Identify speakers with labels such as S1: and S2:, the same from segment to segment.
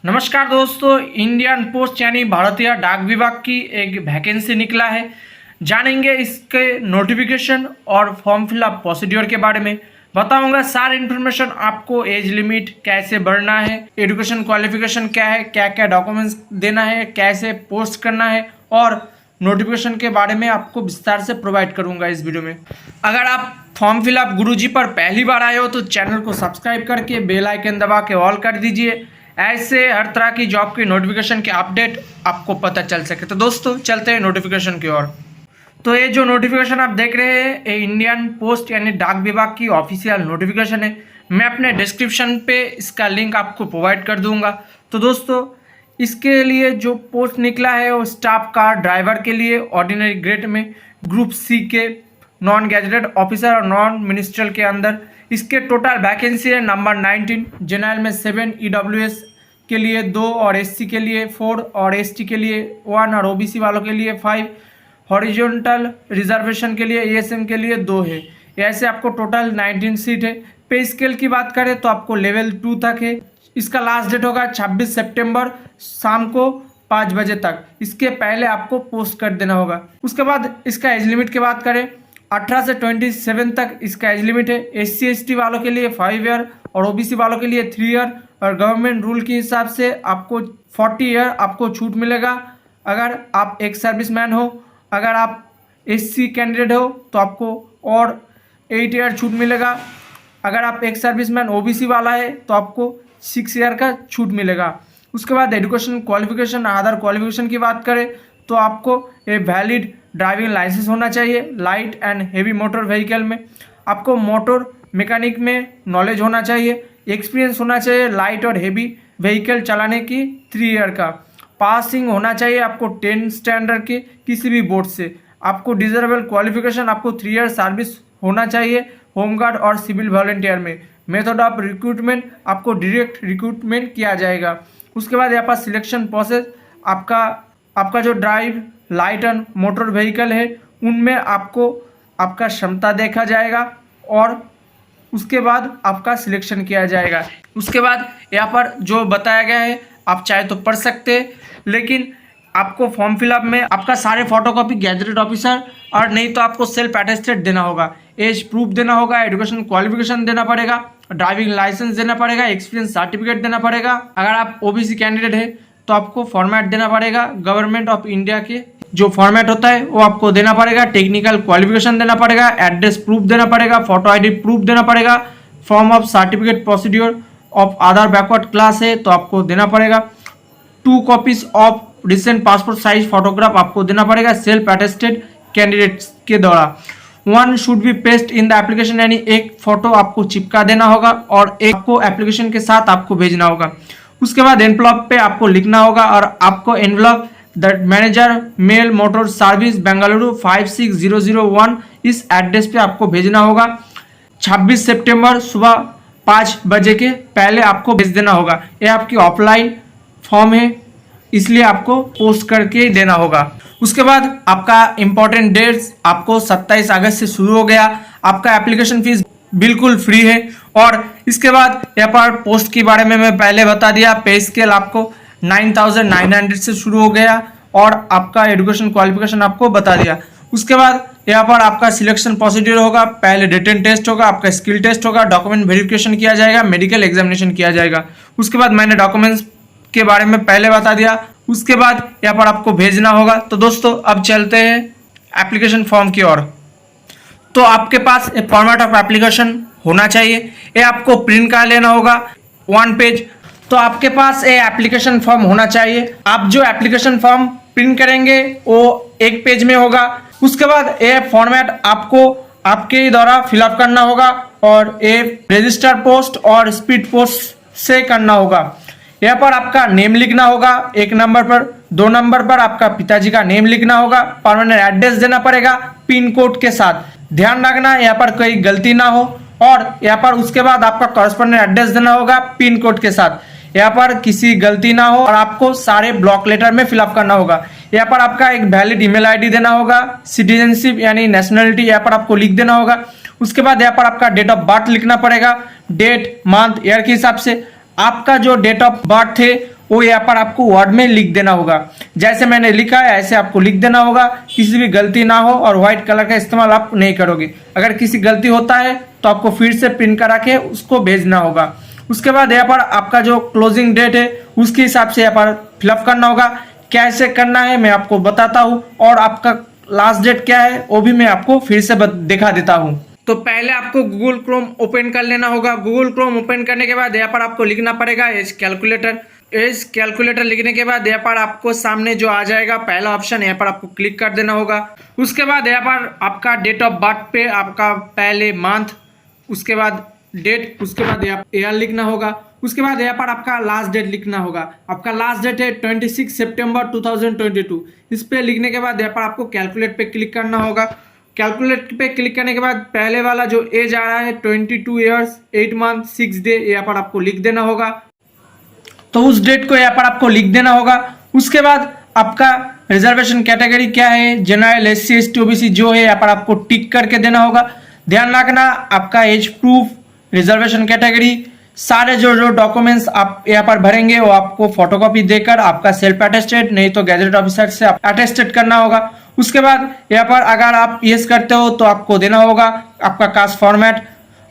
S1: नमस्कार दोस्तों, Indian post यानी भारतीय डाक विभाग की एक वैकेंसी निकला है। जानेंगे इसके नोटिफिकेशन और फॉर्म फिलअप प्रोसीड्योर के बारे में बताऊंगा। सारी इन्फॉर्मेशन आपको, एज लिमिट कैसे बढ़ना है, एजुकेशन क्वालिफिकेशन क्या है, क्या क्या डॉक्यूमेंट्स देना है, कैसे पोस्ट करना है और नोटिफिकेशन के बारे में आपको विस्तार से प्रोवाइड करूंगा इस वीडियो में। अगर आप फॉर्म फिलअप गुरुजी पर पहली बार आए हो तो चैनल को सब्सक्राइब करके बेल आइकन दबा के ऑल कर दीजिए, ऐसे हर तरह की जॉब की नोटिफिकेशन के अपडेट आपको पता चल सके। तो दोस्तों चलते हैं नोटिफिकेशन की ओर। तो ये जो नोटिफिकेशन आप देख रहे हैं ये इंडियन पोस्ट यानी डाक विभाग की ऑफिशियल नोटिफिकेशन है। मैं अपने डिस्क्रिप्शन पे इसका लिंक आपको प्रोवाइड कर दूंगा। तो दोस्तों इसके लिए जो पोस्ट निकला है वो स्टाफ कार ड्राइवर के लिए ऑर्डिनरी ग्रेड में ग्रुप सी के नॉन गैजेटेड ऑफिसर और नॉन मिनिस्ट्रियल के अंदर। इसके टोटल वैकेंसी है नंबर 19, जनरल में 7, EWS के लिए 2 और SC के लिए 4 और ST के लिए 1 और OBC वालों के लिए 5, हॉरिजॉन्टल रिजर्वेशन के लिए ASM के लिए 2 है। ऐसे आपको टोटल 19 सीट है। पे स्केल की बात करें तो आपको लेवल 2 तक है। इसका लास्ट डेट होगा 26 सितंबर शाम को 5 बजे तक। इसके पहले आपको पोस्ट कर देना होगा। उसके बाद इसका एज लिमिट की बात करें 18 से 27 तक इसका एज लिमिट है। SC ST वालों के लिए 5 ईयर और OBC वालों के लिए 3 ईयर और गवर्नमेंट रूल के हिसाब से आपको 40 ईयर आपको छूट मिलेगा अगर आप एक सर्विसमैन हो। अगर आप SC कैंडिडेट हो तो आपको और 8 ईयर छूट मिलेगा। अगर आप एक सर्विसमैन OBC वाला है तो आपको 6 ईयर का छूट मिलेगा। उसके बाद एजुकेशन क्वालिफिकेशन, अदर क्वालिफिकेशन की बात करें तो आपको ए वैलिड ड्राइविंग लाइसेंस होना चाहिए। Light and heavy motor vehicle में आपको मोटर मैकेनिक में नॉलेज होना चाहिए। एक्सपीरियंस होना चाहिए लाइट और हेवी व्हीकल चलाने की 3 ईयर का। पासिंग होना चाहिए आपको 10 स्टैंडर्ड के किसी भी बोर्ड से। आपको डिजरेबल क्वालिफिकेशन आपको 3 ईयर सर्विस होना चाहिए होमगार्ड और सिविल वॉलंटियर में। मेथड ऑफ रिक्रूटमेंट आपको डायरेक्ट रिक्रूटमेंट किया जाएगा। उसके बाद यहाँ पर सिलेक्शन प्रोसेस आपका जो drive light and motor vehicle है उनमें आपको आपका क्षमता देखा जाएगा और उसके बाद आपका सिलेक्शन किया जाएगा। उसके बाद यहाँ पर जो बताया गया है आप चाहे तो पढ़ सकते हैं, लेकिन आपको फॉर्म फिलअप में आपका सारे फोटोकॉपी गैजेटेड ऑफिसर और नहीं तो आपको सेल्फ अटेस्टेड देना होगा, एज प्रूफ देना होगा, एजुकेशन क्वालिफिकेशन देना पड़ेगा, ड्राइविंग लाइसेंस देना पड़ेगा, एक्सपीरियंस सर्टिफिकेट देना पड़ेगा। अगर आप OBC कैंडिडेट है तो आपको फॉर्मेट देना पड़ेगा। गवर्नमेंट ऑफ इंडिया के जो फॉर्मेट होता है वो आपको देना पड़ेगा। टेक्निकल क्वालिफिकेशन देना पड़ेगा, एड्रेस प्रूफ देना पड़ेगा, फोटो ID प्रूफ देना पड़ेगा। Form of certificate procedure of Aadhaar backward class है तो आपको देना पड़ेगा। 2 copies of recent passport size photograph आपको देना पड़ेगा सेल्फ अटेस्टेड कैंडिडेट्स के द्वारा। 1 should be paste in the application यानी एक फोटो आपको चिपका देना होगा और एक को एप्लीकेशन के साथ आपको भेजना होगा। उसके बाद एनवलप पे आपको लिखना होगा और आपको envelope the manager mail motor service Bengaluru 56001 इस एड्रेस पे आपको भेजना होगा। 26 सितंबर सुबह 5 बजे के पहले आपको भेज देना होगा। ये आपकी ऑफलाइन फॉर्म है इसलिए आपको पोस्ट करके देना होगा। उसके बाद आपका इम्पोर्टेंट डेट्स आपको 27 अगस्त से शुरू हो गया। आपका एप्लीकेशन फीस बिल्कुल फ्री है और इसके बाद यहाँ पर पोस्ट के बारे में मैं पहले बता दिया। पे स्केल आपको 9,900 से शुरू हो गया और आपका एजुकेशन क्वालिफिकेशन आपको बता दिया। उसके बाद यहाँ पर आपका सिलेक्शन प्रोसीड्यूर होगा। पहले रिटन टेस्ट होगा, आपका स्किल टेस्ट होगा, डॉक्यूमेंट वेरिफिकेशन किया जाएगा, मेडिकल एग्जामिनेशन किया जाएगा। उसके बाद मैंने डॉक्यूमेंट्स के बारे में पहले बता दिया। उसके बाद यहाँ पर आपको भेजना होगा। तो दोस्तों अब चलते हैं एप्लीकेशन फॉर्म की ओर। तो आपके पास एक फॉर्मेट ऑफ एप्लीकेशन होना चाहिए। ये आपको प्रिंट कर लेना होगा 1 पेज। तो आपके पास ये एप्लीकेशन फॉर्म होना चाहिए। आप जो एप्लीकेशन फॉर्म प्रिंट करेंगे वो 1 पेज में होगा। उसके बाद ये फॉर्मेट आपको आपके द्वारा फिलअप करना होगा और ये रजिस्टर पोस्ट और स्पीड पोस्ट से करना होगा। यहाँ पर आपका नेम लिखना होगा 1 नंबर पर। 2 नंबर पर आपका पिताजी का नेम लिखना होगा। परमानेंट एड्रेस देना पड़ेगा पिन कोड के साथ। ध्यान रखना यहाँ पर कोई गलती ना हो। और यहाँ पर उसके बाद आपका कॉरेस्पॉन्डेंट एड्रेस देना होगा पिन कोड के साथ। यहाँ पर किसी गलती ना हो और आपको सारे ब्लॉक लेटर में फिलअप करना होगा। यहाँ पर आपका एक वैलिड ईमेल ID देना होगा। सिटीजनशिप यानी नेशनलिटी यहाँ पर आपको लिख देना होगा। उसके बाद यहाँ पर आपका डेट ऑफ बर्थ लिखना पड़ेगा, डेट मंथ ईयर के हिसाब से। आपका जो डेट ऑफ बर्थ है वो यहाँ पर आपको वर्ड में लिख देना होगा। जैसे मैंने लिखा है ऐसे आपको लिख देना होगा, किसी भी गलती ना हो, और व्हाइट कलर का इस्तेमाल आप नहीं करोगे। अगर किसी गलती होता है तो आपको फिर से प्रिंट करा के उसको भेजना होगा। उसके बाद यहाँ पर आपका जो क्लोजिंग डेट है उसके हिसाब से यहाँ पर फिलअप करना होगा। कैसे करना है मैं आपको बताता हूँ, और आपका लास्ट डेट क्या है वो भी मैं आपको फिर से दिखा देता हूँ। तो पहले आपको गूगल क्रोम ओपन कर लेना होगा। गूगल क्रोम ओपन करने के बाद यहाँ पर आपको लिखना पड़ेगा एज कैलकुलेटर। एज कैलकुलेटर लिखने के बाद यहाँ पर आपको सामने जो आ जाएगा पहला ऑप्शन, यहाँ पर आपको क्लिक कर देना होगा। उसके बाद यहाँ पर आपका डेट ऑफ बर्थ पे आपका पहले मंथ, उसके बाद डेट, उसके बाद ईयर लिखना होगा। उसके बाद यहाँ पर आपका लास्ट डेट लिखना होगा। आपका लास्ट डेट है 26 सितंबर 2022। इस पे लिखने के बाद यहाँ पर आपको कैलकुलेट पे क्लिक करना होगा। कैलकुलेट पे क्लिक करने के बाद पहले वाला जो एज आ रहा है 22 ईयर्स 8 मंथ 6 डे, यहाँ पर आपको लिख देना होगा। तो उस डेट को यहाँ पर आपको लिख देना होगा। उसके बाद आपका रिजर्वेशन कैटेगरी क्या है, जनरल, SC ST OBC जो है यहाँ पर आपको टिक करके देना होगा। ध्यान रखना आपका एज प्रूफ, रिजर्वेशन कैटेगरी, सारे जो डॉक्यूमेंट्स आप यहाँ पर भरेंगे वो आपको फोटोकॉपी देकर आपका सेल्फ अटेस्टेड नहीं तो गैजेट ऑफिसर से अटेस्टेड करना होगा। उसके बाद यहाँ पर अगर आप यस करते हो तो आपको देना होगा आपका कास्ट फॉर्मेट,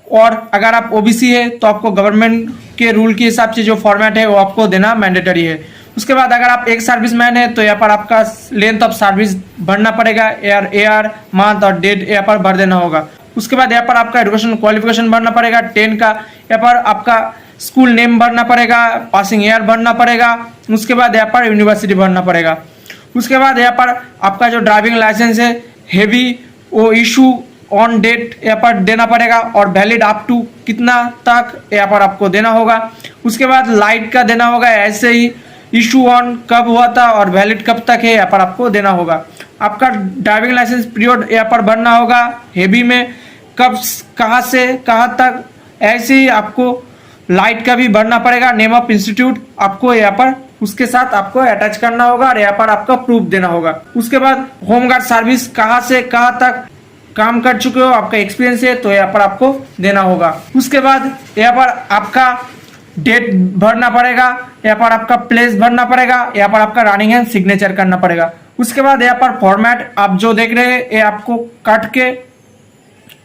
S1: और अगर आप OBC है तो आपको गवर्नमेंट के रूल के हिसाब से जो फॉर्मेट है वो आपको देना मैंडेटरी है। उसके बाद अगर आप एक सर्विसमैन है तो यहाँ पर आपका लेंथ ऑफ सर्विस भरना पड़ेगा, ईयर मंथ और डेट यहाँ पर भर देना होगा। उसके बाद यहाँ पर आपका एजुकेशन क्वालिफिकेशन भरना पड़ेगा 10 का। यहाँ पर आपका स्कूल नेम भरना पड़ेगा, पासिंग ईयर भरना पड़ेगा। उसके बाद यहाँ पर यूनिवर्सिटी भरना पड़ेगा। उसके बाद यहाँ पर आपका जो ड्राइविंग लाइसेंस है हेवी वो इशू ऑन डेट यहाँ पर देना पड़ेगा, और वैलिड अप टू कितना तक यहाँ पर आपको देना होगा। उसके बाद लाइट का देना होगा, ऐसे ही इशू ऑन कब हुआ था और वैलिड कब तक है यहाँ पर आपको देना होगा। आपका ड्राइविंग लाइसेंस पीरियड यहाँ पर भरना होगा हेवी में, कब कहाँ से कहाँ तक, ऐसे ही आपको लाइट का भी भरना पड़ेगा। नेम ऑफ इंस्टीट्यूट आपको यहाँ पर उसके साथ आपको अटैच करना होगा और यहाँ पर आपका प्रूफ देना होगा। उसके बाद होमगार्ड सर्विस कहाँ से कहाँ तक काम कर चुके हो, आपका एक्सपीरियंस है तो यहाँ पर आपको देना होगा। उसके बाद यहाँ पर आपका डेट भरना पड़ेगा, यहाँ पर आपका प्लेस भरना पड़ेगा, यहाँ पर आपका रनिंग हैंड सिग्नेचर करना पड़ेगा। उसके बाद यहाँ पर फॉर्मेट आप जो देख रहे हैं ये आपको काट के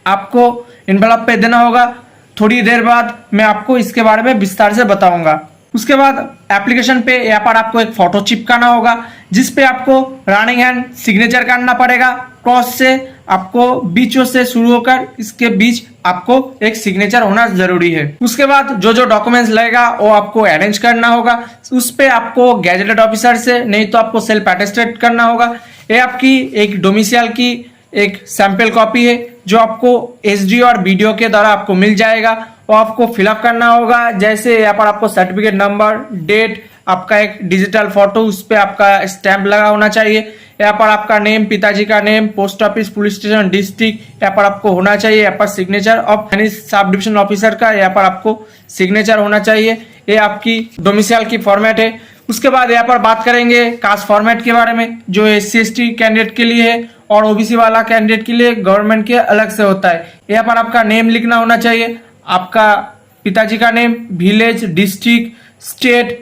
S1: आपको एनवेलप पे देना होगा। थोड़ी देर बाद मैं आपको इसके बारे में विस्तार से बताऊंगा। उसके बाद एप्लीकेशन पे यहाँ पर आपको एक फोटो चिपकाना होगा जिसपे आपको रनिंग हैंड सिग्नेचर करना पड़ेगा। क्रॉस से आपको बीचों से शुरू होकर इसके बीच आपको एक सिग्नेचर होना जरूरी है। उसके बाद जो जो डॉक्यूमेंट्स लगेगा वो आपको अरेंज करना होगा। उस पे आपको गैजेटेड ऑफिसर से नहीं तो आपको सेल्फ अटेस्टेड करना होगा। ये आपकी एक डोमिसाइल की एक सैंपल कॉपी है जो आपको SD और BDO के द्वारा आपको मिल जाएगा। वो आपको फिलअप करना होगा। जैसे यहाँ पर आपको सर्टिफिकेट नंबर, डेट, आपका एक डिजिटल फोटो, उस पर आपका स्टैंप लगा होना चाहिए। यहाँ पर आपका नेम, पिताजी का name, post office, police station, district यहाँ पर आपको होना चाहिए। यहाँ पर signature of sub division officer का यहाँ पर आपको सिग्नेचर होना चाहिए। ये आपकी डोमिसाइल की फॉर्मेट है। उसके बाद यहाँ पर बात करेंगे कास्ट फॉर्मेट के बारे में जो SC ST कैंडिडेट के लिए है और OBC वाला कैंडिडेट के लिए गवर्नमेंट के अलग से होता है। यहाँ पर आपका नेम लिखना होना चाहिए, आपका पिताजी का name, village, district, state,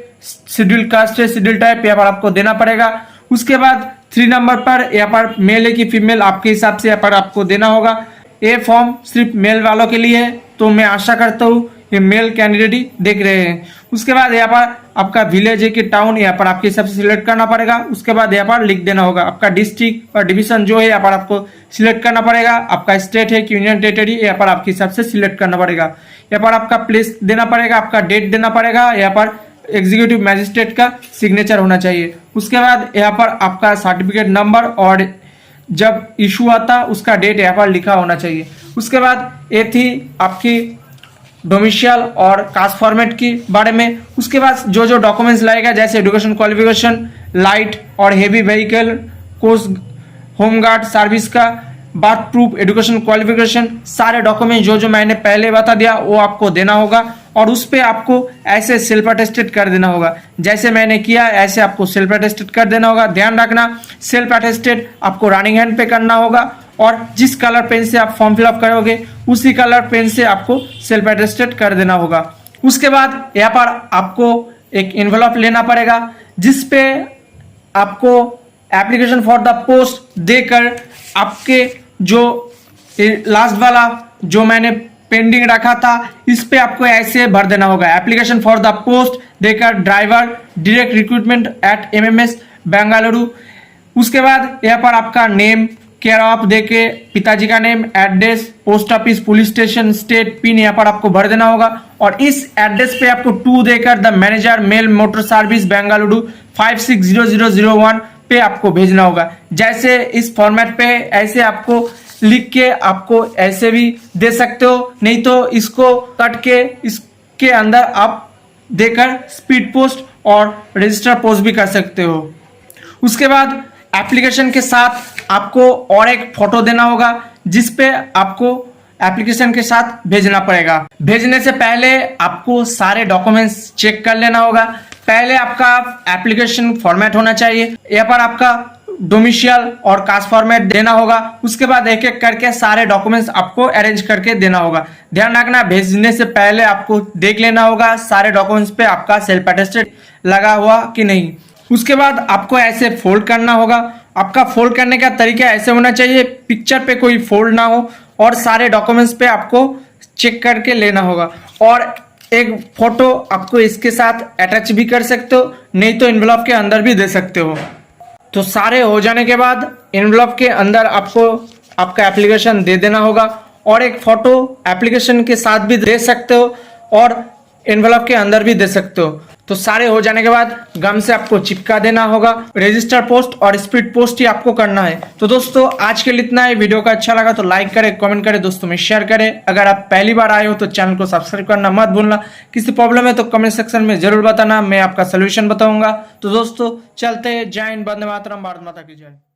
S1: schedule caste है, शेड्यूल टाइप यहाँ पर आपको देना पड़ेगा। उसके बाद 3 नंबर पर यहाँ पर मेल है कि फीमेल आपके हिसाब से यहाँ पर आपको देना होगा। ये फॉर्म सिर्फ मेल वालों के लिए है तो मैं आशा करता हूँ ये मेल कैंडिडेट ही देख रहे हैं। उसके बाद यहाँ पर आपका विलेज है कि टाउन यहाँ पर आपके हिसाब से सिलेक्ट करना पड़ेगा। उसके बाद यहाँ पर लिख देना होगा आपका डिस्ट्रिक्ट और डिवीजन जो है यहाँ पर आपको सिलेक्ट करना पड़ेगा। आपका स्टेट है कि यूनियन टेरिटरी यहाँ पर आपके हिसाब से सिलेक्ट करना पड़ेगा। यहाँ पर आपका प्लेस देना पड़ेगा, आपका डेट देना पड़ेगा, यहाँ पर एग्जीक्यूटिव मैजिस्ट्रेट का सिग्नेचर होना चाहिए। उसके बाद यहाँ पर आपका सर्टिफिकेट नंबर और जब इशू आता उसका डेट यहाँ पर लिखा होना चाहिए। उसके बाद ये थी आपकी डोमिसाइल और कास्ट फॉर्मेट के बारे में। उसके बाद जो जो डॉक्यूमेंट्स लगेगा जैसे एजुकेशन क्वालिफिकेशन, लाइट और heavy vehicle course, home guard service का, बर्थ प्रूफ, एजुकेशन क्वालिफिकेशन, सारे डॉक्यूमेंट जो जो मैंने पहले बता दिया वो आपको देना होगा और उस पर आपको ऐसे सेल्फ अटेस्टेड कर देना होगा। जैसे मैंने किया ऐसे आपको सेल्फ अटेस्टेड कर देना होगा। ध्यान रखना सेल्फ अटेस्टेड आपको रनिंग हैंड पे करना होगा और जिस कलर पेन से आप फॉर्म फिलअप करोगे उसी कलर पेन से आपको सेल्फ अटेस्टेड कर देना होगा। उसके बाद यहाँ पर आपको एक इन्वेलप लेना पड़ेगा, जिस पे आपको एप्लीकेशन फॉर द पोस्ट देकर आपके जो लास्ट वाला जो मैंने पेंडिंग रखा था इस पे आपको ऐसे भर देना होगा। एप्लीकेशन फॉर द पोस्ट देकर driver direct recruitment at MMS Bengaluru. उसके बाद यहाँ पर आपका नेम केयर ऑफ देके पिताजी का name, address, post office, police station, state, pin यहाँ पर आपको भर देना होगा। और इस एड्रेस पे आपको 2 देकर the manager mail motor service Bengaluru 560001 पे आपको भेजना होगा। जैसे इस फॉर्मेट पे ऐसे आपको लिख के आपको ऐसे भी दे सकते हो, नहीं तो इसको कट के इसके अंदर आप देकर स्पीड पोस्ट और रजिस्टर पोस्ट भी कर सकते हो। उसके बाद एप्लीकेशन के साथ आपको और एक फोटो देना होगा, जिस पे आपको एप्लीकेशन के साथ भेजना पड़ेगा। भेजने से पहले आपको सारे डॉक्यूमेंट्स चेक कर लेना होगा। पहले आपका एप्लीकेशन फॉर्मेट होना चाहिए, यहाँ पर आपका डोमिशियल और कास्ट फॉर्मेट देना होगा। उसके बाद एक एक करके सारे डॉक्यूमेंट्स आपको अरेंज करके देना होगा। ध्यान रखना, भेजने से पहले आपको देख लेना होगा सारे डॉक्यूमेंट्स पे आपका सेल्फ अटेस्टेड लगा हुआ कि नहीं। उसके बाद आपको ऐसे फोल्ड करना होगा। आपका फोल्ड करने का तरीका ऐसे होना चाहिए, पिक्चर पे कोई फोल्ड ना हो और सारे डॉक्यूमेंट्स पे आपको चेक करके लेना होगा। और एक फोटो आपको इसके साथ अटैच भी कर सकते हो, नहीं तो एनवेलप के अंदर भी दे सकते हो। तो सारे हो जाने के बाद एनवेलप के अंदर आपको आपका एप्लीकेशन दे देना होगा और एक फोटो एप्लीकेशन के साथ भी दे सकते हो और एनवेलप के अंदर भी दे सकते हो। तो सारे हो जाने के बाद गम से आपको चिपका देना होगा। रजिस्टर पोस्ट और स्पीड पोस्ट ही आपको करना है। तो दोस्तों आज के लिए इतना है। वीडियो का अच्छा लगा तो लाइक करें, कमेंट करें, दोस्तों में शेयर करें। अगर आप पहली बार आए हो तो चैनल को सब्सक्राइब करना मत भूलना। किसी प्रॉब्लम है तो कमेंट सेक्शन में जरूर बताना, मैं आपका सोल्यूशन बताऊंगा। तो दोस्तों चलते हैं। जय हिंद, वंदे मातरम, भारत माता की जय।